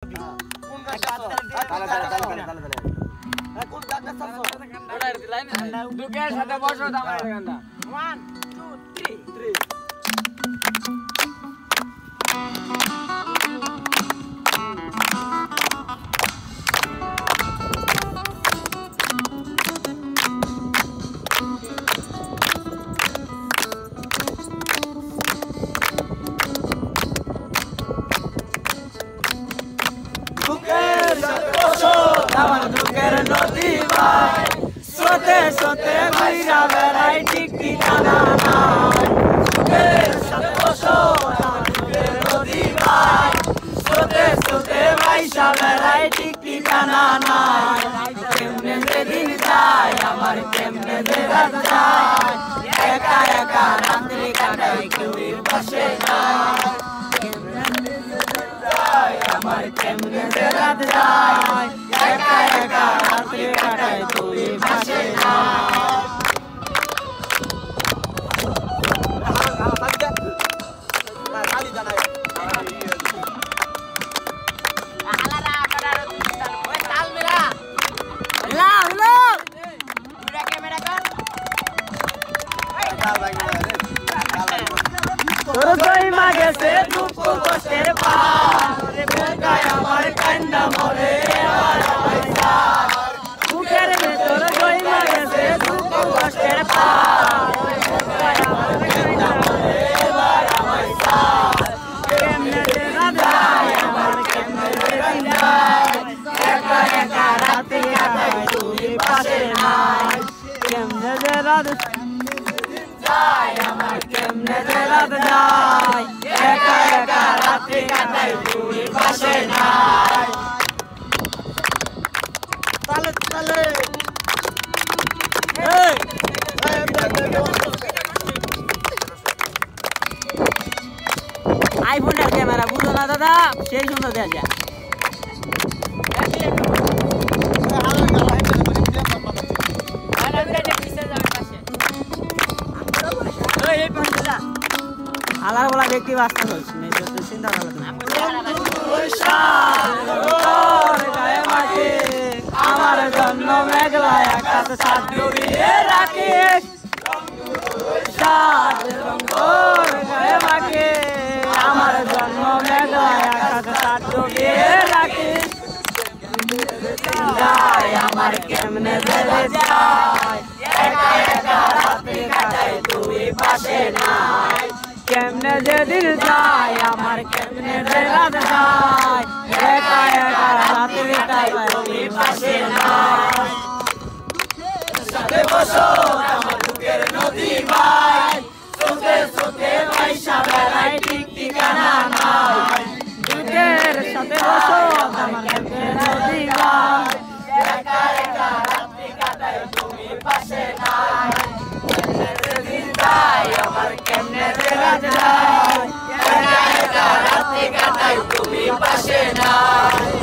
কোন গাছটা কোন গাছটা চাচ্ছো ওটা লাইন দুকের সাথে বসো আমার এখানটা 1 2 3 আমার দুঃখের নদী ভাই স্রোতে স্রোতে ভাইরা বেড়াই ঠিক ঠিকানা নাই দুঃখের সাথে বসো আমার দুঃখের নদী ভাই স্রোতে স্রোতে ভাইসা বেড়াই ঠিক ঠিকানা নাই কেমনে যেদিন যায় আমার কেমনে যে রাত যায় একা একা রাত্রি কাটাই কেউই পাশে নাই আমার কেমনে যে রাত যায় একা একা রাত্রি কাটাই তুই পাশে না তোর কইমা গেছে দুঃখ কষ্টের পার গায় আমার কান্না মরে বুকের ভেতর কইমা গেছে দুঃখ কষ্টের পার গায় আমার কান্না মরে কেমনে দিন যায় আমার কেমনে দিন যায় একা একা রাতে কাটাই তুই পাশে নাই কেমনে যে রাত আমার কেমনে যে রাত যায় একা একা রাত্রি কাটাই তুই পাশে নাই তালে তালে আইফোনের ক্যামেরা বুঝো না দাদা সেই সুন্দর দেখা যায় আলার বলা ব্যক্তি বাস্তব হচ্ছে চিন্তা আমার জন্য মেঘলা আকাশ সাত ডুবিয়ে রাখিস আমার জন্য মেঘলা আকাশ সাত ডুবিয়ে রাখিস আমার কেমনে চলে যায় একা একা রাত্রি কাটাই তুই পাশে নাই কেমনে যেদিন যায় আমার কেমনে যে রাত যায় একা একা রাত্রি কাটাই তুই পাশে নাই সাথে বসো আমার দুঃখের নদী ভাই স্রোতে স্রোতে ভাইসা বেড়াই ঠিক ঠিকানা নাই দুঃখের সাথে বসো আমার দুঃখের নদী ভাই একা একা রাত্রি কাটাই তুমি পাশে নাই কেমনে যেদিন যায় আমার কেমনে যে রাত যায় একা একা রাত্রি কাটাই তুমি পাশে নাই